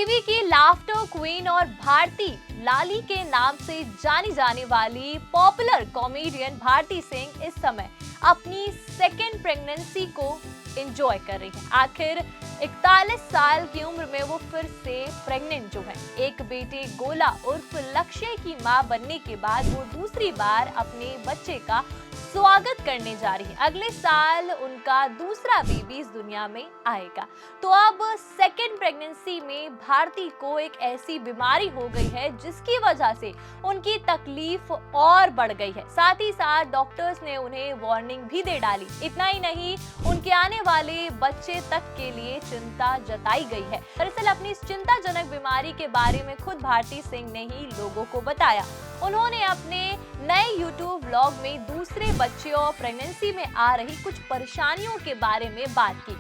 TV की laughter queen और भारती लाली के नाम से जानी जाने वाली पॉपुलर कॉमेडियन भारती सिंह इस समय अपनी सेकेंड प्रेगनेंसी को एंजॉय कर रही है। आखिर 41 साल की उम्र में वो फिर से प्रेग्नेंट जो है, एक बेटे गोला उर्फ लक्ष्य की मां बनने के बाद वो दूसरी बार अपने बच्चे का स्वागत करने जा रही है। अगले साल उनका दूसरा बेबी इस दुनिया में आएगा। तो अब सेकेंड प्रेगनेंसी में भारती को एक ऐसी बीमारी हो गई है जिसकी वजह से उनकी तकलीफ और बढ़ गई है। साथ ही साथ डॉक्टर्स ने उन्हें वार्निंग भी दे डाली। इतना ही नहीं, उनके आने वाले बच्चे तक के लिए चिंता जताई गई है। दरअसल अपनी इस चिंताजनक बीमारी के बारे में खुद भारती सिंह ने ही लोगों को बताया। उन्होंने अपने नए YouTube व्लॉग में दूसरे बच्चे और प्रेगनेंसी में आ रही कुछ परेशानियों के बारे में बात की।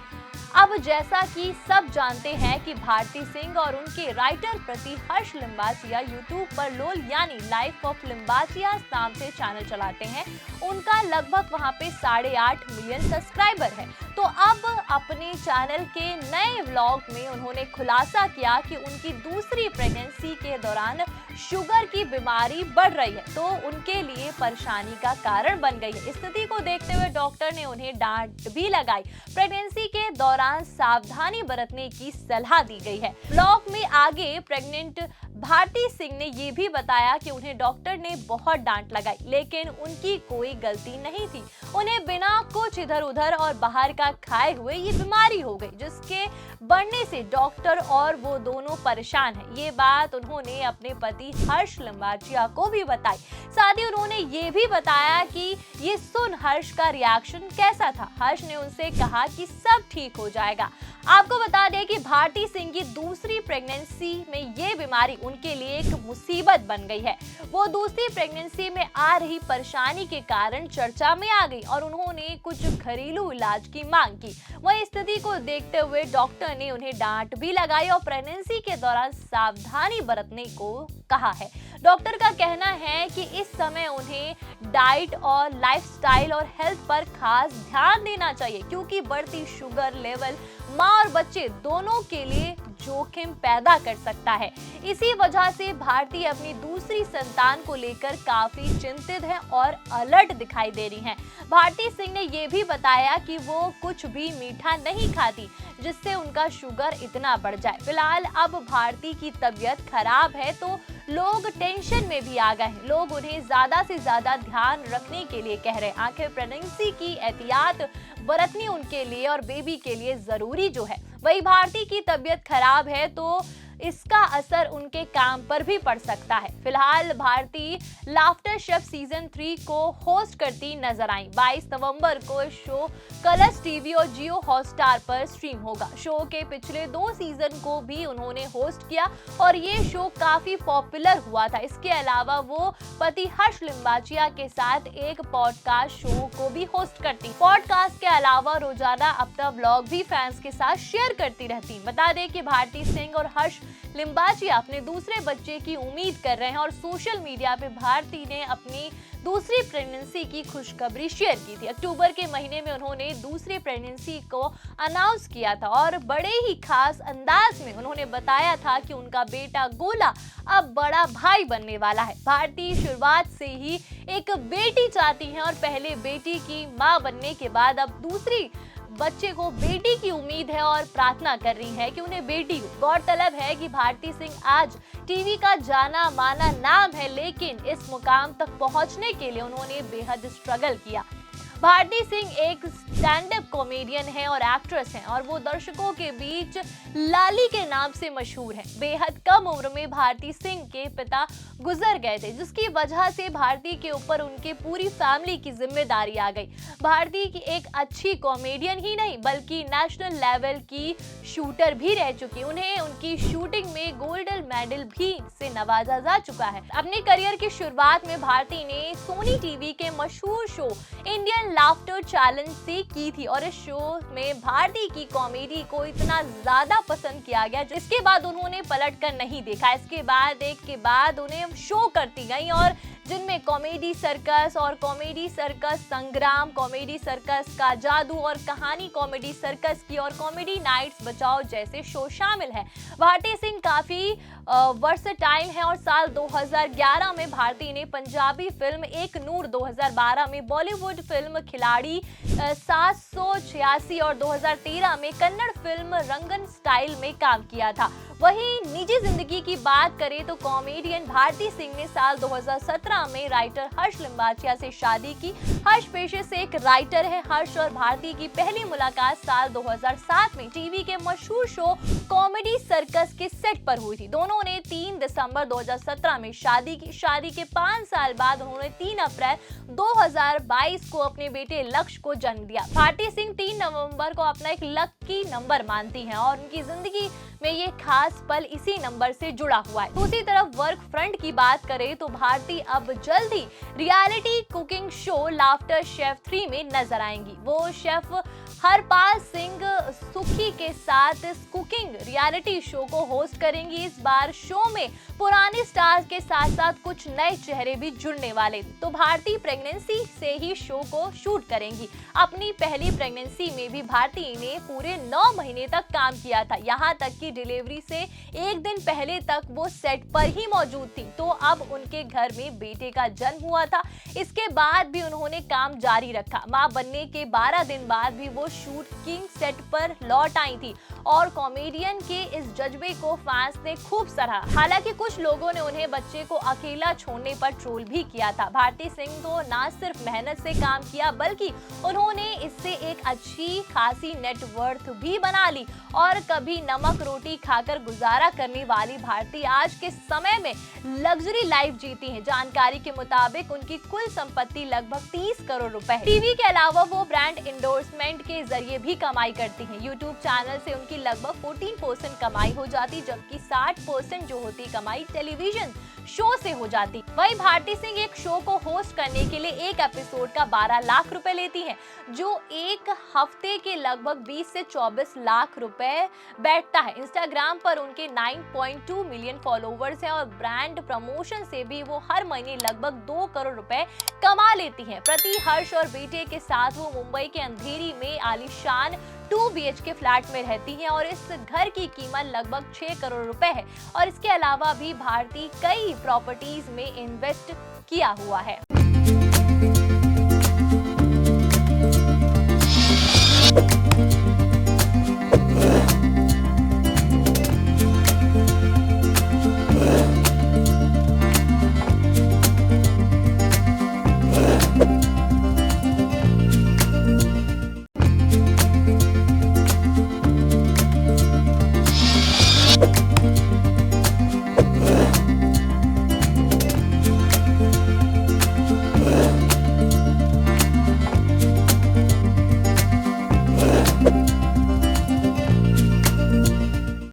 अब जैसा कि सब जानते हैं कि भारती सिंह और उनके राइटर प्रति हर्ष लिम्बाचिया YouTube पर लोल यानी लाइफ ऑफ लिम्बाचिया नाम से चैनल चलाते हैं। उनका लगभग वहां पे 8.5 मिलियन सब्सक्राइबर है। तो अब अपने चैनल के नए व्लॉग में उन्होंने खुलासा किया कि उनकी दूसरी प्रेगनेंसी के दौरान शुगर की बीमारी बढ़ रही है, तो उनके लिए परेशानी का कारण बन गई है। स्थिति को देखते हुए डॉक्टर ने उन्हें डांट भी लगाई। प्रेगनेंसी के दौरान सावधानी बरतने की सलाह दी गई है। ब्लॉग में आगे प्रेग्नेंट भारती सिंह ने ये भी बताया कि उन्हें डॉक्टर ने बहुत डांट लगाई, लेकिन उनकी कोई गलती नहीं थी। उन्हें बिना कुछ इधर उधर और बाहर का खाए हुए ये बीमारी हो गई, जिसके बढ़ने से डॉक्टर और वो दोनों परेशान हैं। ये बात उन्होंने अपने पति हर्ष लिम्बाचिया को भी बताई। साथ ही उन्होंने ये भी बताया कि ये सुन हर्ष का रिएक्शन कैसा था। हर्ष ने उनसे कहा कि सब ठीक हो जाएगा। आपको बता दें कि भारती सिंह की दूसरी प्रेगनेंसी में ये बीमारी उनके लिए एक मुसीबत बन गई है। वो दूसरी प्रेगनेंसी में आ रही परेशानी के कारण चर्चा में आ गई और उन्होंने कुछ घरेलू इलाज की मांग की। वही स्थिति को देखते हुए डॉक्टर ने उन्हें डांट भी लगाई और प्रेगनेंसी के दौरान सावधानी बरतने को कहा है। डॉक्टर का कहना है कि इस समय उन्हें डाइट और लाइफस्टाइल और हेल्थ पर खास ध्यान देना चाहिए, क्योंकि बढ़ती शुगर लेवल माँ और बच्चे दोनों के लिए जोखिम पैदा कर सकता है। इसी वजह से भारती अपनी दूसरी संतान को लेकर काफी चिंतित है और अलर्ट दिखाई दे रही हैं। भारती सिंह ने यह भी बताया कि वो कुछ भी मीठा नहीं खाती जिससे उनका शुगर इतना बढ़ जाए। फिलहाल अब भारती की तबीयत खराब है तो लोग टेंशन में भी आ गए हैं। लोग उन्हें ज्यादा से ज्यादा ध्यान रखने के लिए कह रहे हैं। आखिर प्रेगनेंसी की एहतियात बरतनी उनके लिए और बेबी के लिए जरूरी जो है। वही भारती की तबीयत खराब है तो इसका असर उनके काम पर भी पड़ सकता है। फिलहाल भारती लाफ्टर शेफ सीजन 3 को होस्ट करती नजर आई। 22 नवंबर को इस शो कलर्स टीवी और जियो हॉटस्टार पर स्ट्रीम होगा। शो के पिछले 2 सीजन को भी उन्होंने होस्ट किया और ये शो काफी पॉपुलर हुआ था। इसके अलावा वो पति हर्ष लिम्बाचिया के साथ एक पॉडकास्ट शो को भी होस्ट करती। पॉडकास्ट के अलावा रोजाना अपना व्लॉग भी फैंस के साथ शेयर करती रहती। बता दें कि भारती सिंह और हर्ष लिम्बाचिया अपने दूसरे बच्चे की उम्मीद कर रहे हैं और सोशल मीडिया पे भारती ने अपनी दूसरी प्रेगनेंसी की खुशखबरी शेयर की थी। अक्टूबर के महीने में उन्होंने दूसरी प्रेगनेंसी को अनाउंस किया था और बड़े ही खास अंदाज में उन्होंने बताया था कि उनका बेटा गोला अब बड़ा भाई बनने वाला है। भारती शुरुआत से ही एक बेटी चाहती हैं और पहले बेटी की मां बनने के बाद अब दूसरी बच्चे को बेटी की उम्मीद है और प्रार्थना कर रही है कि उन्हें बेटी हो। गौरतलब है कि भारती सिंह आज टीवी का जाना माना नाम है, लेकिन इस मुकाम तक पहुंचने के लिए उन्होंने बेहद स्ट्रगल किया। भारती सिंह एक स्टैंड अप कॉमेडियन है और एक्ट्रेस हैं और वो दर्शकों के बीच लाली के नाम से मशहूर है। बेहद कम उम्र में भारती सिंह के पिता गुजर गए थे, जिसकी वजह से भारती के ऊपर उनके पूरी फैमिली की जिम्मेदारी आ गई। भारती की एक अच्छी कॉमेडियन ही नहीं बल्कि नेशनल लेवल की शूटर भी रह चुकी। उन्हें उनकी शूटिंग में गोल्डन मेडल भी से नवाजा जा चुका है। अपने करियर की शुरुआत में भारती ने सोनी टीवी के मशहूर शो इंडियन लाफ्टर चैलेंज से की थी और इस शो में भारती की कॉमेडी को इतना ज्यादा पसंद किया गया, जिसके बाद उन्होंने पलट कर नहीं देखा। इसके बाद एक के बाद उन्हें शो करती गई और जिनमें कॉमेडी सर्कस और कॉमेडी सर्कस संग्राम, कॉमेडी सर्कस का जादू और कहानी कॉमेडी सर्कस की और कॉमेडी नाइट्स बचाओ जैसे शो शामिल हैं। भारती सिंह काफी वर्सटाइल हैं और साल 2011 में भारती ने पंजाबी फिल्म एक नूर, 2012 में बॉलीवुड फिल्म खिलाड़ी 786 और 2013 में कन्नड़ फिल्म रंगन स्टाइल में काम किया था। वहीं निजी जिंदगी की बात करें तो कॉमेडियन भारती सिंह ने साल 2017 में राइटर हर्ष लिम्बाचिया से शादी की। हर्ष पेशे से एक राइटर है। हर्ष और भारती की पहली मुलाकात साल 2007 में टीवी के मशहूर शो कॉमेडी सर्कस के सेट पर हुई थी। दोनों ने 3 दिसंबर 2017 में शादी की। शादी के 5 साल बाद उन्होंने 3 अप्रैल 2022 को अपने बेटे लक्ष्य को जन्म दिया। भारती सिंह 3 नवंबर को अपना एक लकी नंबर मानती हैं और उनकी जिंदगी में ये खास पल इसी नंबर से जुड़ा हुआ है। दूसरी तरफ वर्क फ्रंट की बात करें तो भारती अब जल्द ही reality cooking show laughter chef 3 में नजर आएंगी। वो शेफ हरपाल सिंह सुखी के साथ कुकिंग रियलिटी शो को होस्ट करेंगी। इस बार शो में पुराने स्टार्स के साथ साथ कुछ नए चेहरे भी जुड़ने वाले। तो भारती प्रेगनेंसी से ही शो को शूट करेंगी। अपनी पहली प्रेगनेंसी में भी भारती ने पूरे 9 महीने तक काम किया था। यहाँ तक कि डिलीवरी से एक दिन पहले तक वो सेट पर ही मौजूद थी। तो अब उनके घर में बेटे का जन्म हुआ था। इसके बाद भी उन्होंने काम जारी रखा। मां बनने के 12 दिन बाद भी वो शूटिंग सेट पर लौट आई थी और कॉमेडियन के इस जज्बे को फैंस ने खूब सराहा। हालांकि कुछ लोगों ने उन्हें बच्चे को अकेला छोड़ने पर ट्रोल भी किया था। भारती सिंह तो ना सिर्फ मेहनत से काम किया बल्कि उन्होंने इससे एक अच्छी खासी नेटवर्थ भी बना ली और कभी नमक रोटी खाकर गुजारा करने वाली भारती आज के समय में लग्जरी लाइफ जीती हैं। जानकारी के मुताबिक उनकी कुल संपत्ति लगभग 30 करोड़ रुपए है। टीवी के अलावा वो ब्रांड इंडोर्समेंट के जरिए भी कमाई करती हैं। यूट्यूब चैनल से उनकी लगभग 14% कमाई हो जाती, जबकि 60% जो होती कमाई टेलीविजन शो से हो जाती। वहीं भारती सिंह एक शो को होस्ट करने के लिए एक एपिसोड का 12 लाख रुपए लेती हैं, जो एक हफ्ते के लगभग 20 से 24 लाख रुपए बैठता है। इंस्टाग्राम पर उनके 9.2 मिलियन फॉलोवर्स हैं और ब्रांड प्रमोशन से भी वो हर महीने लगभग 2 करोड़ रुपए कमा लेती हैं। प्रति हर्ष और बेटे के साथ वो मुंबई के अंधेरी में आलीशान 2 BHK फ्लैट में रहती हैं और इस घर की कीमत लगभग 6 करोड़ रुपए है और इसके अलावा भी भारती कई प्रॉपर्टीज में इन्वेस्ट किया हुआ है।